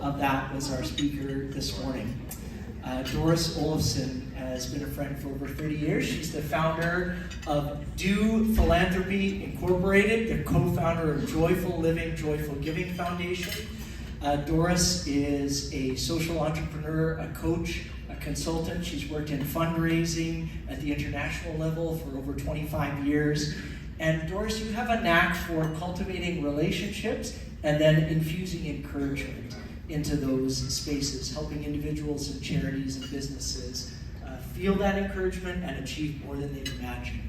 of that was our speaker this morning. Doris Olafsen has been a friend for over 30 years. She's the founder of Do Philanthropy Incorporated, the co-founder of Joyful Living, Joyful Giving Foundation. Doris is a social entrepreneur, a coach, a consultant. She's worked in fundraising at the international level for over 25 years. And Doris, you have a knack for cultivating relationships and then infusing encouragement into those spaces, helping individuals and charities and businesses feel that encouragement and achieve more than they've imagined.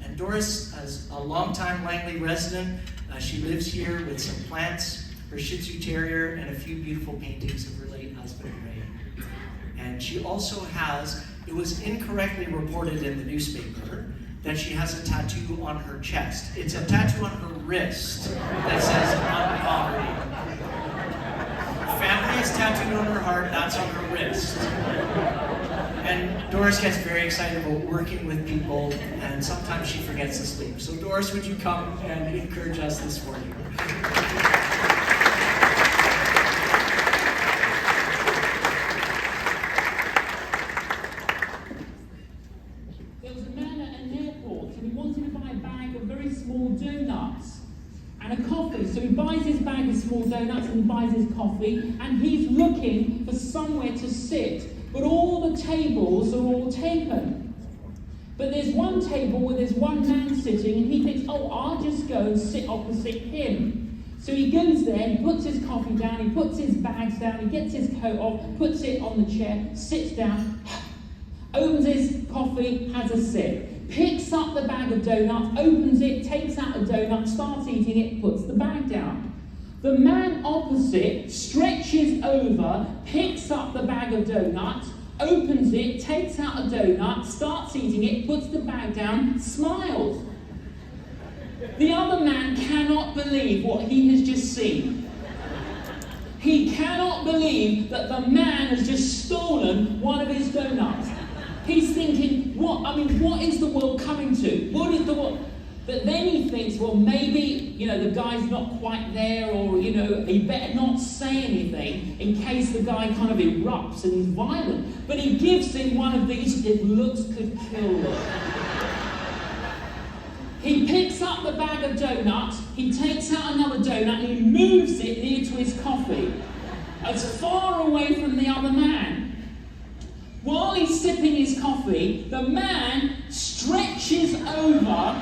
And Doris, as a longtime Langley resident, she lives here with some plants, her Shih Tzu Terrier, and a few beautiful paintings of her late husband, Ray. And she also has, it was incorrectly reported in the newspaper, that she has a tattoo on her chest. It's a tattoo on her wrist that says "Unpoverty." Family is tattooed on her heart, that's on her wrist. And Doris gets very excited about working with people, and sometimes she forgets to sleep. So Doris, would you come and encourage us this morning? There was a man at an airport, and he wanted to buy a bag of very small donuts and a coffee. So he buys his bag of small donuts and he buys his coffee, and he's looking for somewhere to sit. But all the tables are all taken. But there's one table where there's one man sitting, and he thinks, oh, I'll just go and sit opposite him. So he goes there, he puts his coffee down, he puts his bags down, he gets his coat off, puts it on the chair, sits down, opens his coffee, has a sip, picks up the bag of donuts, opens it, takes out a donut, starts eating it, puts the bag down. The man opposite stretches over, picks up the bag of donuts, opens it, takes out a donut, starts eating it, puts the bag down, smiles. The other man cannot believe what he has just seen. He cannot believe that the man has just stolen one of his donuts. He's thinking, what is the world coming to? What is the world? But then he thinks, well, maybe, the guy's not quite there, or, he better not say anything in case the guy kind of erupts and is violent. But he gives him one of these, it looks could kill look. He picks up the bag of donuts, he takes out another donut, and he moves it near to his coffee, as far away from the other man. While he's sipping his coffee, the man stretches over,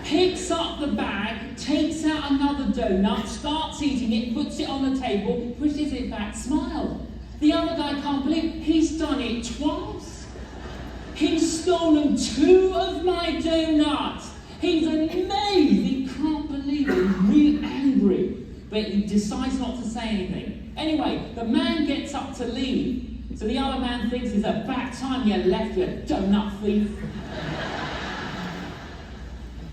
picks up the bag, takes out another donut, starts eating it, puts it on the table, pushes it back, smiles. The other guy can't believe he's done it twice. He's stolen 2 of my donuts. He's amazed. He can't believe it. He's really angry. But he decides not to say anything. Anyway, the man gets up to leave. So the other man thinks it's about time you left, you donut thief.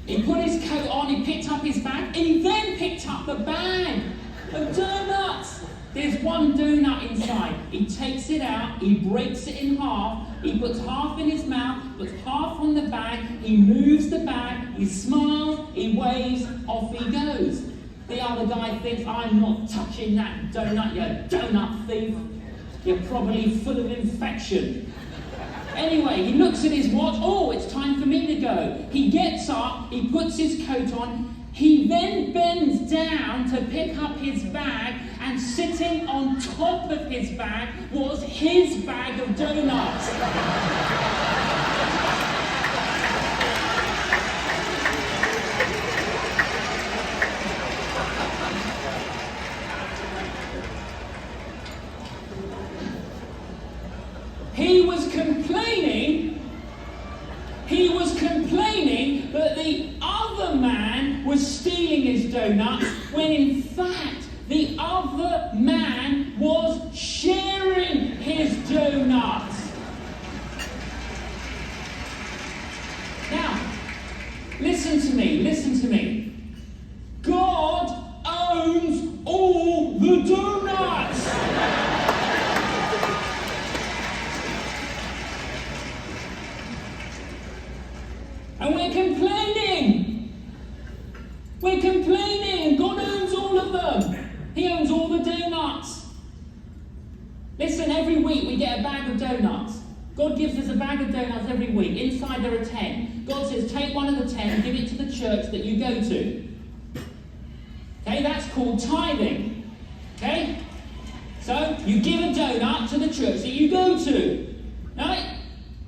He put his coat on, he picked up his bag, and he then picked up the bag of donuts. There's one donut inside. He takes it out, he breaks it in half, he puts half in his mouth, puts half on the bag, he moves the bag, he smiles, he waves, off he goes. The other guy thinks, I'm not touching that donut, you donut thief. You're probably full of infection. Anyway, he looks at his watch. Oh, it's time for me to go. He gets up, he puts his coat on, he then bends down to pick up his bag, and sitting on top of his bag was his bag of donuts. He was complaining that the other man was stealing his donuts, when in fact the other man was sharing his donuts. Now, listen to me. God owns all the donuts. And we're complaining, and God owns all of them. He owns all the donuts. get a bag of donuts. God gives us a bag of donuts every week. Inside there are 10. God says, take one of the 10 and give it to the church that you go to. Okay, that's called tithing. Okay? So, you give a donut to the church that you go to. Right?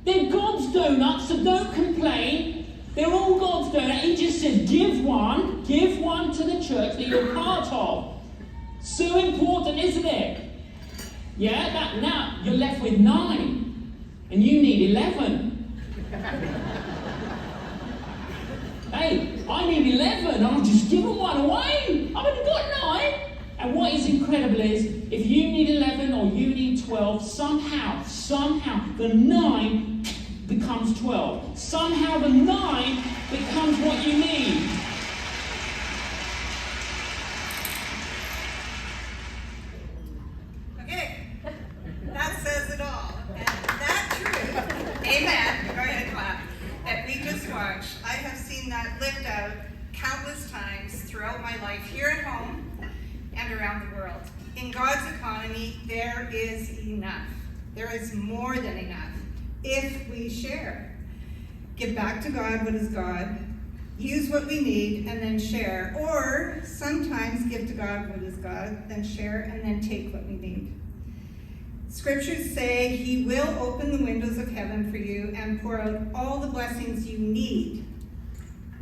They're God's donuts, so don't complain. They're all God's donuts. He just says, give one to the church that you're part of. So important, isn't it? Yeah, now you're left with 9, and you need 11. Hey, I need 11, I'll just give them one away. I've only got 9. And what is incredible is, if you need 11 or you need 12, somehow, the 9 becomes 12. Somehow the 9 becomes what you need. Okay, that says it all. And that truth, amen, go ahead and clap, that we just watched, I have seen that lived out countless times throughout my life here at home and around the world. In God's economy, there is enough. There is more than enough if we share. Give back to God what is God, use what we need, and then share. Or sometimes give to God what is God, then share, and then take what we need. Scriptures say He will open the windows of heaven for you and pour out all the blessings you need.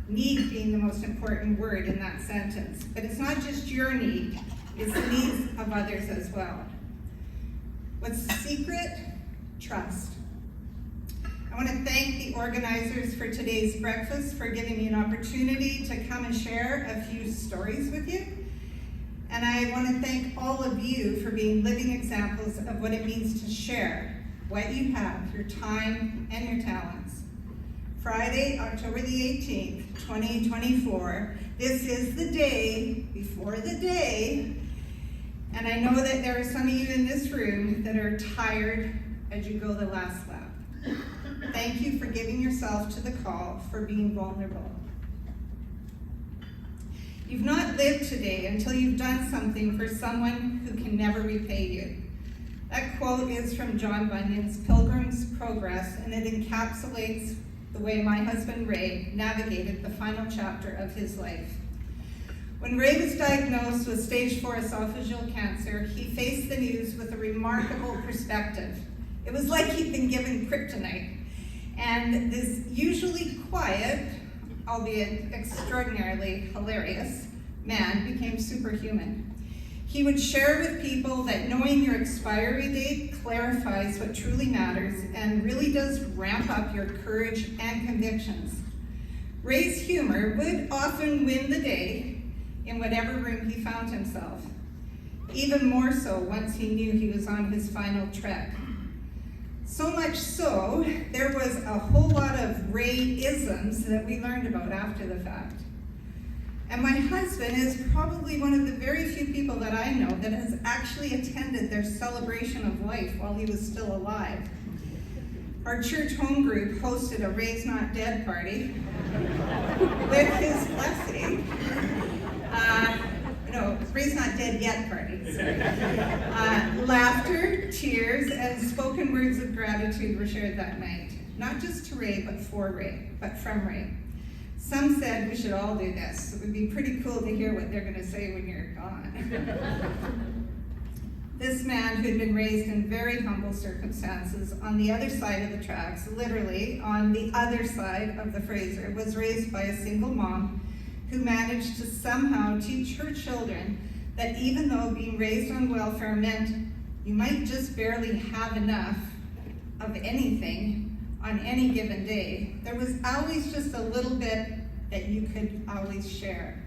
Need being the most important word in that sentence. But it's not just your need, it's the needs of others as well. What's the secret? Trust. I want to thank the organizers for today's breakfast for giving me an opportunity to come and share a few stories with you. And I want to thank all of you for being living examples of what it means to share what you have, your time and your talents. Friday, October the 18th, 2024. This is the day before the day. And I know that there are some of you in this room that are tired as you go the last lap. Thank you for giving yourself to the call, for being vulnerable. You've not lived today until you've done something for someone who can never repay you. That quote is from John Bunyan's Pilgrim's Progress, and it encapsulates the way my husband Ray navigated the final chapter of his life. When Ray was diagnosed with stage 4 esophageal cancer, he faced the news with a remarkable perspective. It was like he'd been given kryptonite. And this usually quiet, albeit extraordinarily hilarious, man became superhuman. He would share with people that knowing your expiry date clarifies what truly matters and really does ramp up your courage and convictions. Ray's humor would often win the day in whatever room he found himself, even more so once he knew he was on his final trek. So much so, there was a whole lot of Ray-isms that we learned about after the fact. And my husband is probably one of the very few people that I know that has actually attended their celebration of life while he was still alive. Our church home group hosted a Ray's Not Dead party with his blessing. No, Ray's Not Dead Yet party, sorry. Laughter, tears, and spoken words of gratitude were shared that night. Not just to Ray, but for Ray, but from Ray. Some said we should all do this. It would be pretty cool to hear what they're going to say when you're gone. This man, who had been raised in very humble circumstances on the other side of the tracks, literally on the other side of the Fraser, was raised by a single mom who managed to somehow teach her children that even though being raised on welfare meant you might just barely have enough of anything on any given day, there was always just a little bit that you could always share.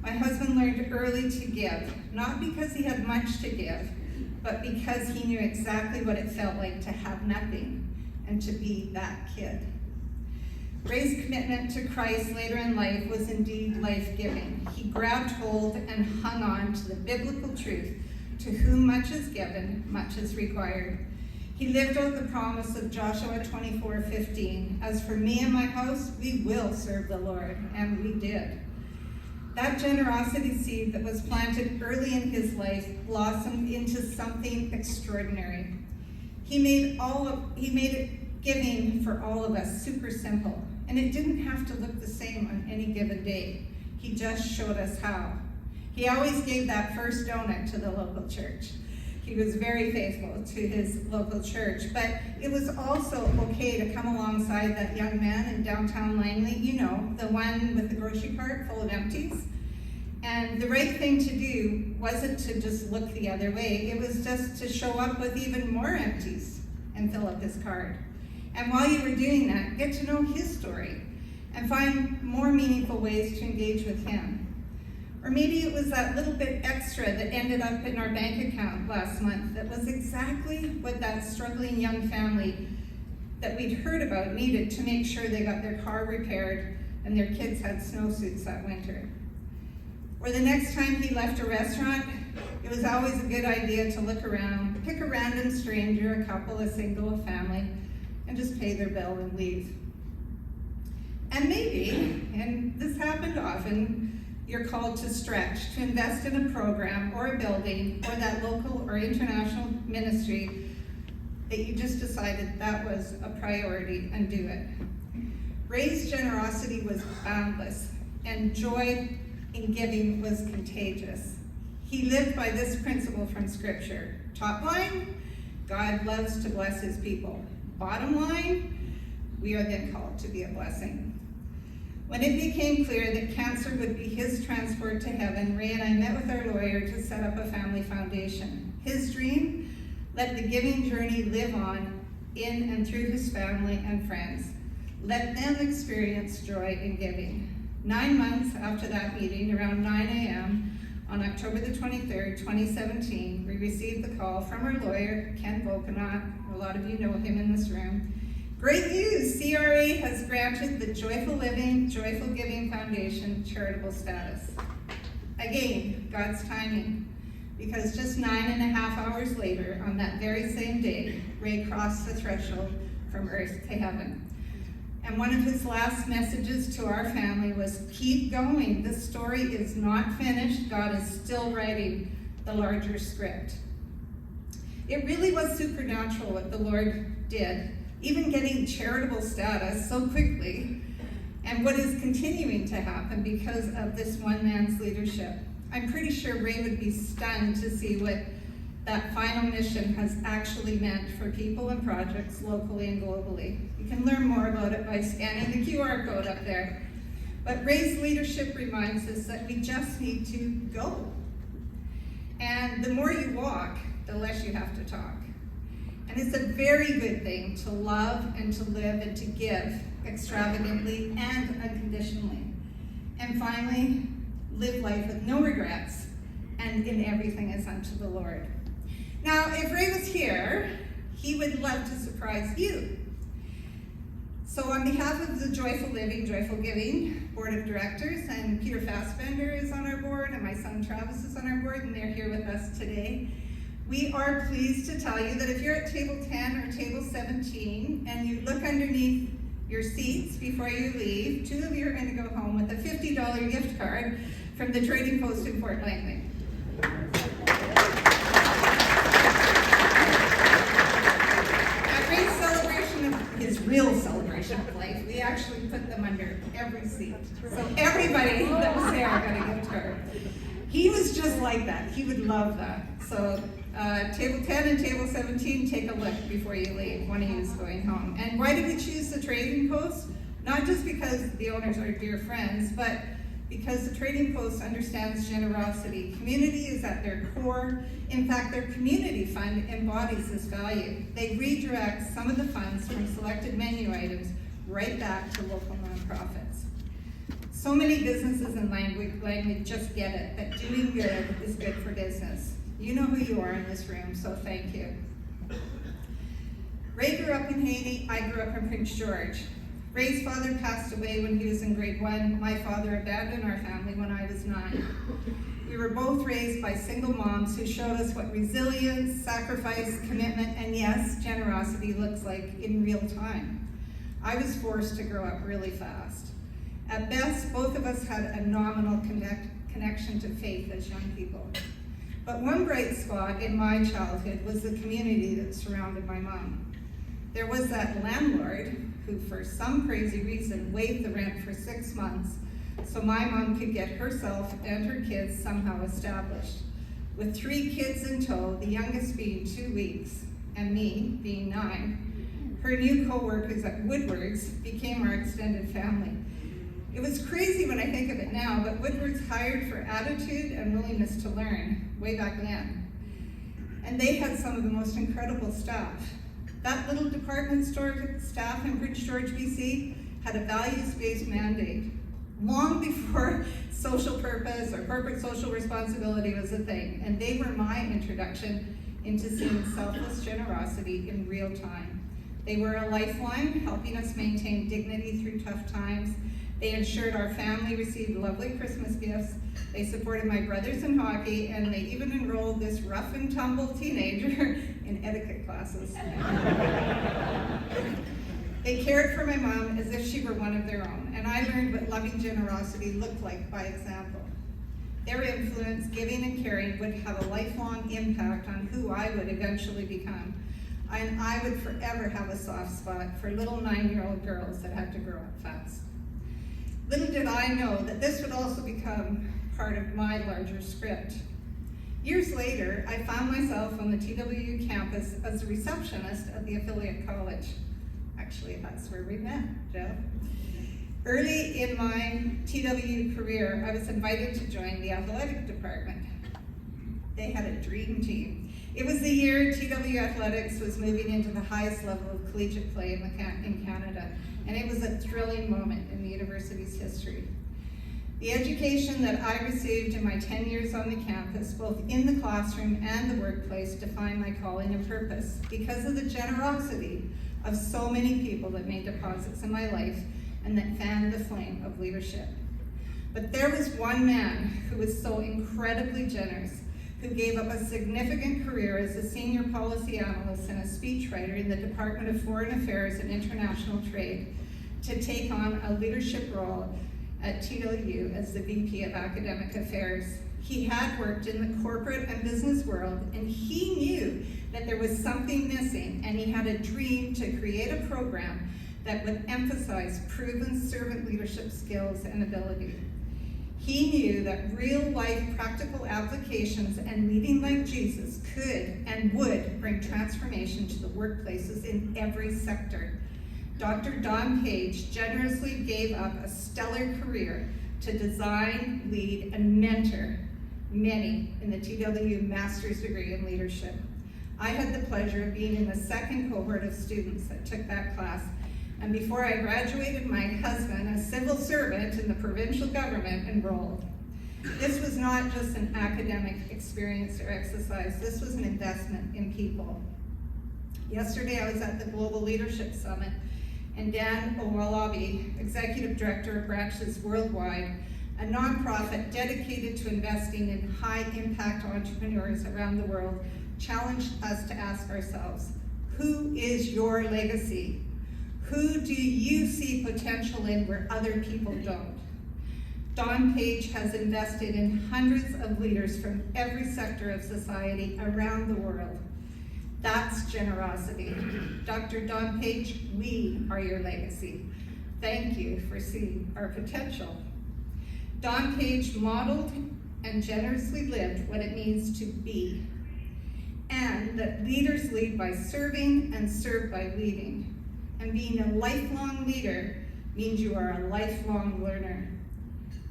My husband learned early to give, not because he had much to give, but because he knew exactly what it felt like to have nothing and to be that kid. Ray's commitment to Christ later in life was indeed life-giving. He grabbed hold and hung on to the biblical truth, to whom much is given, much is required. He lived out the promise of Joshua 24:15. As for me and my house, we will serve the Lord, and we did. That generosity seed that was planted early in his life blossomed into something extraordinary. He made it giving for all of us super simple, and it didn't have to look the same on any given day. He just showed us how. He always gave that first donut to the local church. He was very faithful to his local church, but it was also okay to come alongside that young man in downtown Langley, you know, the one with the grocery cart full of empties. And the right thing to do wasn't to just look the other way, it was just to show up with even more empties and fill up his cart. And while you were doing that, get to know his story and find more meaningful ways to engage with him. Or maybe it was that little bit extra that ended up in our bank account last month that was exactly what that struggling young family that we'd heard about needed to make sure they got their car repaired and their kids had snowsuits that winter. Or the next time he left a restaurant, it was always a good idea to look around, pick a random stranger, a couple, a single, a family, and just pay their bill and leave. And maybe, and this happened often, you're called to stretch, to invest in a program or a building or that local or international ministry that you just decided that was a priority and do it. Ray's generosity was boundless and joy in giving was contagious. He lived by this principle from Scripture. Top line, God loves to bless his people. Bottom line, we are then called to be a blessing. When it became clear that cancer would be his transport to heaven, Ray and I met with our lawyer to set up a family foundation. His dream, let the giving journey live on in and through his family and friends. Let them experience joy in giving. 9 months after that meeting, around 9 a.m., on October the 23rd, 2017, we received the call from our lawyer, Ken Volkanot. A lot of you know him in this room. Great news! CRA has granted the Joyful Living, Joyful Giving Foundation charitable status. Again, God's timing. Because just 9.5 hours later, on that very same day, Ray crossed the threshold from earth to heaven. And one of his last messages to our family was, keep going. This story is not finished. God is still writing the larger script. It really was supernatural what the Lord did, even getting charitable status so quickly, and what is continuing to happen because of this one man's leadership. I'm pretty sure Ray would be stunned to see what that final mission has actually meant for people and projects locally and globally. You can learn more about it by scanning the QR code up there. But Ray's leadership reminds us that we just need to go. And the more you walk, the less you have to talk. And it's a very good thing to love and to live and to give extravagantly and unconditionally. And finally, live life with no regrets and in everything as unto the Lord. Now, if Ray was here, he would love to surprise you. So on behalf of the Joyful Living, Joyful Giving Board of Directors, and Peter Fassbender is on our board, and my son Travis is on our board, and they're here with us today. We are pleased to tell you that if you're at table 10 or table 17, and you look underneath your seats before you leave, 2 of you are going to go home with a $50 gift card from the Trading Post in Fort Langley. At Ray's celebration of his real celebration of life, we actually put them under every seat. So everybody that was there got a gift card. He was just like that. He would love that. So table 10 and table 17, take a look before you leave. One of you is going home. And why did we choose the Trading Post? Not just because the owners are dear friends, but because the Trading Post understands generosity. Community is at their core. In fact, their community fund embodies this value. They redirect some of the funds from selected menu items right back to local nonprofits. So many businesses in Langley just get it, that doing good is good for business. You know who you are in this room, so thank you. Ray grew up in Haiti, I grew up in Prince George. Ray's father passed away when he was in grade 1. My father abandoned our family when I was 9. We were both raised by single moms who showed us what resilience, sacrifice, commitment, and yes, generosity looks like in real time. I was forced to grow up really fast. At best, both of us had a nominal connection to faith as young people. But one bright spot in my childhood was the community that surrounded my mom. There was that landlord who, for some crazy reason, waived the rent for 6 months so my mom could get herself and her kids somehow established. With 3 kids in tow, the youngest being 2 weeks, and me being 9, her new co-workers at Woodward's became our extended family. It was crazy when I think of it now, but Woodward's hired for attitude and willingness to learn way back then. And they had some of the most incredible staff. That little department store staff in Prince George, BC had a values-based mandate long before social purpose or corporate social responsibility was a thing. And they were my introduction into seeing selfless generosity in real time. They were a lifeline, helping us maintain dignity through tough times. They ensured our family received lovely Christmas gifts. They supported my brothers in hockey, and they even enrolled this rough and tumble teenager in etiquette classes. They cared for my mom as if she were one of their own, and I learned what loving generosity looked like by example. Their influence, giving and caring, would have a lifelong impact on who I would eventually become. And I would forever have a soft spot for little 9-year-old girls that had to grow up fast. Little did I know that this would also become part of my larger script. Years later, I found myself on the TWU campus as a receptionist at the affiliate college. Actually, that's where we met, Jeff. Early in my TWU career, I was invited to join the athletic department. They had a dream team. It was the year TWU athletics was moving into the highest level of collegiate play in Canada, and it was a thrilling moment in the university's history. The education that I received in my 10 years on the campus, both in the classroom and the workplace, defined my calling and purpose because of the generosity of so many people that made deposits in my life and that fanned the flame of leadership. But there was one man who was so incredibly generous, who gave up a significant career as a senior policy analyst and a speechwriter in the Department of Foreign Affairs and International Trade to take on a leadership role at TWU as the VP of Academic Affairs. He had worked in the corporate and business world, and he knew that there was something missing, and he had a dream to create a program that would emphasize proven servant leadership skills and ability. He knew that real-life practical applications and leading like Jesus could and would bring transformation to the workplaces in every sector. Dr. Don Page generously gave up a stellar career to design, lead, and mentor many in the TWU Master's degree in leadership. I had the pleasure of being in the second cohort of students that took that class, and before I graduated, my husband, a civil servant in the provincial government, enrolled. This was not just an academic experience or exercise, this was an investment in people. Yesterday I was at the Global Leadership Summit, and Dan Owalabi, Executive Director of Branches Worldwide, a nonprofit dedicated to investing in high-impact entrepreneurs around the world, challenged us to ask ourselves, who is your legacy? Who do you see potential in where other people don't? Don Page has invested in hundreds of leaders from every sector of society around the world. That's generosity. Dr. Don Page, we are your legacy. Thank you for seeing our potential. Don Page modeled and generously lived what it means to be, and that leaders lead by serving and serve by leading. And being a lifelong leader means you are a lifelong learner.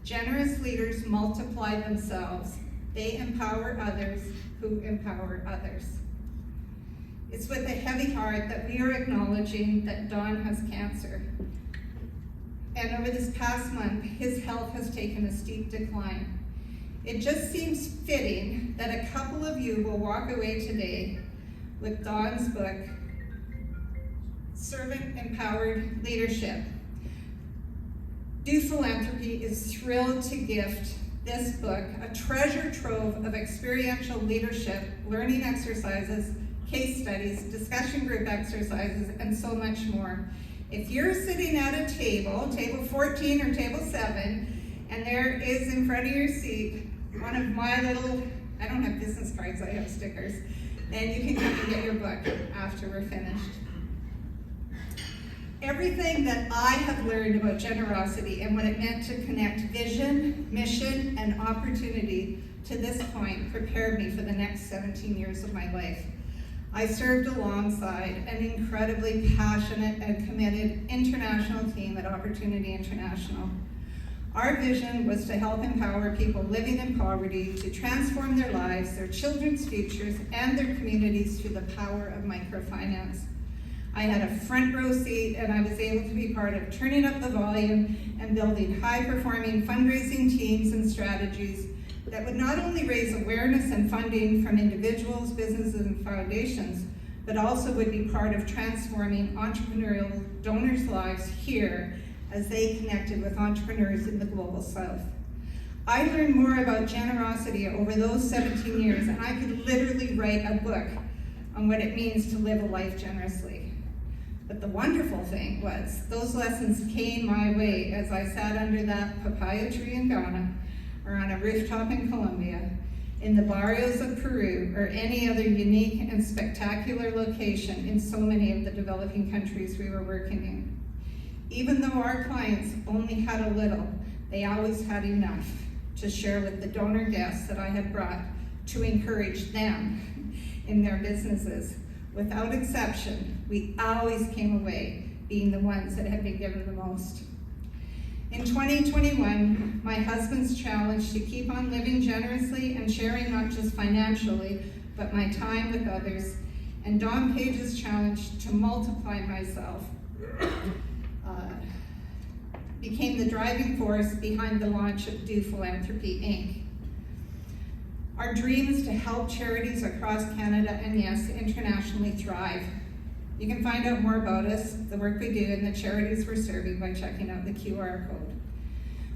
Generous leaders multiply themselves. They empower others who empower others. It's with a heavy heart that we are acknowledging that Don has cancer. And over this past month, his health has taken a steep decline. It just seems fitting that a couple of you will walk away today with Don's book, Servant Empowered Leadership. Do Philanthropy is thrilled to gift this book, a treasure trove of experiential leadership, learning exercises, case studies, discussion group exercises, and so much more. If you're sitting at a table, table 14 or table 7, and there is in front of your seat one of my little I don't have business cards, I have stickers. And you can come and get your book after we're finished. Everything that I have learned about generosity and what it meant to connect vision, mission, and opportunity to this point prepared me for the next 17 years of my life. I served alongside an incredibly passionate and committed international team at Opportunity International. Our vision was to help empower people living in poverty to transform their lives, their children's futures, and their communities through the power of microfinance. I had a front row seat, and I was able to be part of turning up the volume and building high-performing fundraising teams and strategies that would not only raise awareness and funding from individuals, businesses, and foundations, but also would be part of transforming entrepreneurial donors' lives here as they connected with entrepreneurs in the global south. I learned more about generosity over those 17 years, and I could literally write a book on what it means to live a life generously. But the wonderful thing was, those lessons came my way as I sat under that papaya tree in Ghana, or on a rooftop in Colombia, in the barrios of Peru, or any other unique and spectacular location in so many of the developing countries we were working in. Even though our clients only had a little, they always had enough to share with the donor guests that I had brought to encourage them in their businesses. Without exception, we always came away being the ones that had been given the most. In 2021, my husband's challenge to keep on living generously and sharing not just financially, but my time with others, and Don Page's challenge to multiply myself, became the driving force behind the launch of Do Philanthropy, Inc. Our dream is to help charities across Canada and, yes, internationally thrive. You can find out more about us, the work we do, and the charities we're serving by checking out the QR code.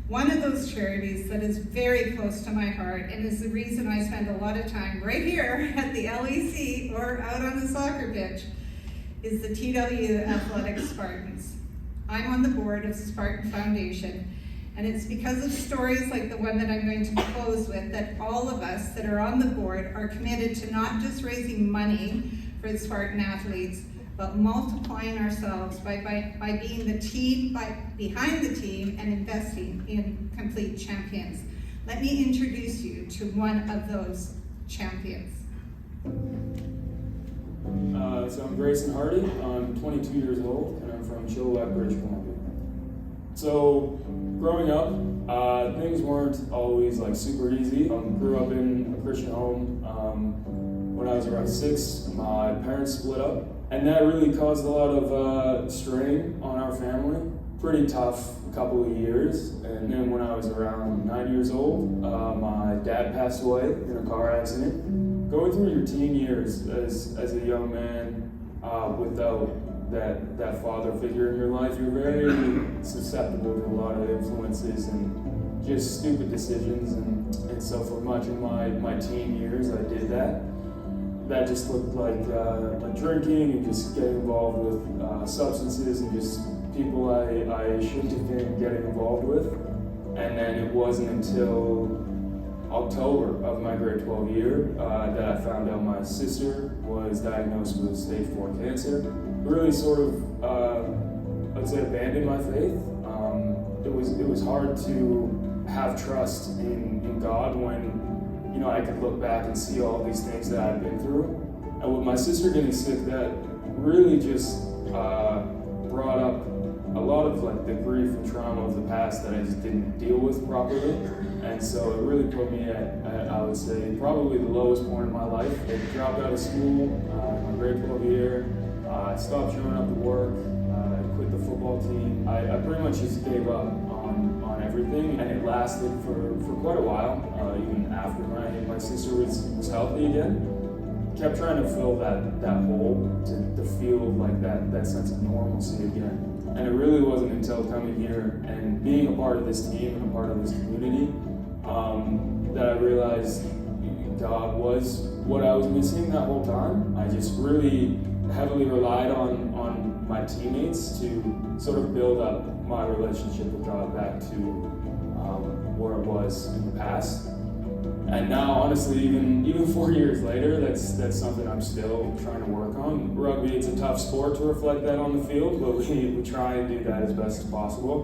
One of those charities that is very close to my heart and is the reason I spend a lot of time right here at the LEC or out on the soccer pitch is the TW Athletic Spartans. I'm on the board of Spartan Foundation, and it's because of stories like the one that I'm going to close with that all of us that are on the board are committed to not just raising money for the Spartan athletes, but multiplying ourselves by being the team behind the team and investing in complete champions. Let me introduce you to one of those champions. So I'm Grayson Hardy. I'm 22 years old, and I'm from Chilliwack, British Columbia. So growing up, things weren't always like super easy. Grew up in a Christian home. When I was around 6, my parents split up, and that really caused a lot of strain on our family. Pretty tough couple of years. And then when I was around 9 years old, my dad passed away in a car accident. Going through your teen years as a young man without that father figure in your life, you're very susceptible to a lot of influences and just stupid decisions. And so for much of my teen years, I did that. That just looked like drinking and just getting involved with substances and just people I shouldn't have been getting involved with. And then it wasn't until October of my grade 12 year that I found out my sister was diagnosed with stage 4 cancer. It really sort of, I'd say, abandoned my faith. It was hard to have trust in God when, you know, I could look back and see all these things that I've been through. And with my sister getting sick, that really just brought up a lot of like the grief and trauma of the past that I just didn't deal with properly. And so it really put me at I would say, probably the lowest point in my life. I dropped out of school, my grade 12 year. I stopped showing up to work. I quit the football team. I pretty much just gave up on everything, and it lasted for quite a while, even after my sister was healthy again. Kept trying to fill that hole to feel like that sense of normalcy again. And it really wasn't until coming here and being a part of this team and a part of this community that I realized God was what I was missing that whole time. I just really heavily relied on my teammates to sort of build up my relationship with God back to where it was in the past. And now, honestly, even 4 years later, that's something I'm still trying to work on. Rugby, it's a tough sport to reflect that on the field, but we try and do that as best as possible.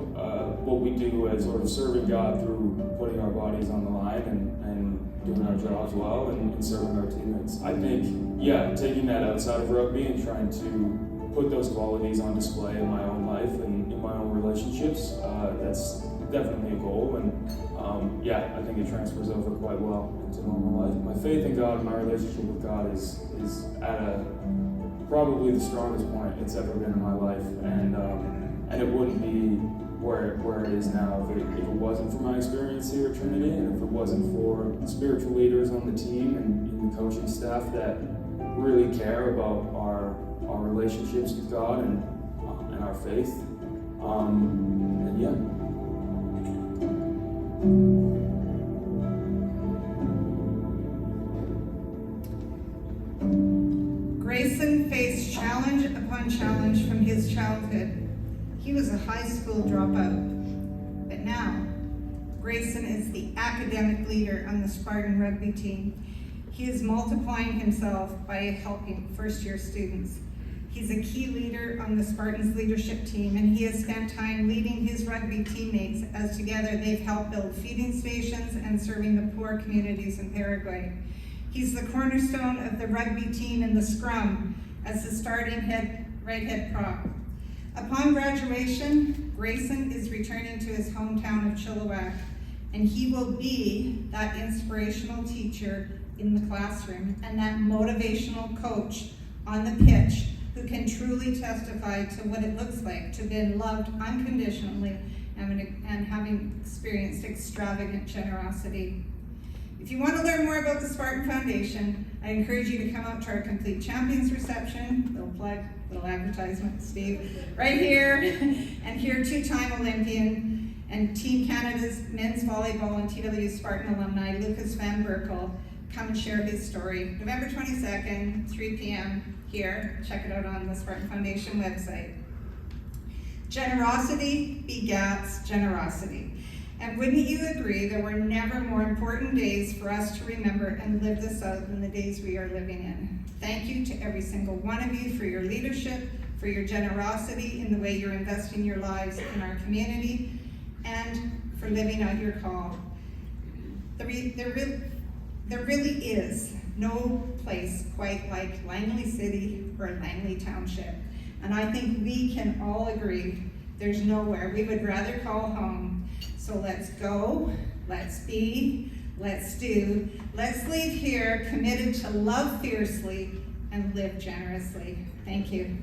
What we do is sort of serving God through putting our bodies on the line and doing our jobs well and serving our teammates. I think, yeah, taking that outside of rugby and trying to put those qualities on display in my own life and in my own relationships, that's definitely a goal. And yeah, I think it transfers over quite well into normal life. My faith in God, my relationship with God is at probably the strongest point it's ever been in my life, and it wouldn't be where it is now if it wasn't for my experience here at Trinity, and if it wasn't for the spiritual leaders on the team and the coaching staff that really care about our relationships with God and our faith. And yeah. Grayson faced challenge upon challenge from his childhood. He was a high school dropout, but now Grayson is the academic leader on the Spartan rugby team. He is multiplying himself by helping first-year students. He's a key leader on the Spartans leadership team, and he has spent time leading his rugby teammates as together they've helped build feeding stations and serving the poor communities in Paraguay. He's the cornerstone of the rugby team in the scrum as the starting right head prop. Upon graduation, Grayson is returning to his hometown of Chilliwack, and he will be that inspirational teacher in the classroom and that motivational coach on the pitch who can truly testify to what it looks like to be loved unconditionally and having experienced extravagant generosity. If you want to learn more about the Spartan Foundation, I encourage you to come out to our Complete Champions reception. Little plug, little advertisement, Steve. Right here, and here two-time Olympian and Team Canada's men's volleyball and TW Spartan alumni, Lucas Van Berkel, come and share his story. November 22nd, 3 p.m. here. Check it out on the Spartan Foundation website. Generosity begats generosity. And wouldn't you agree there were never more important days for us to remember and live this out than the days we are living in. Thank you to every single one of you for your leadership, for your generosity in the way you're investing your lives in our community, and for living out your call. There really is no place quite like Langley City or Langley Township. And I think we can all agree there's nowhere we would rather call home. So let's go, let's be, let's do. Let's leave here committed to love fiercely and live generously. Thank you.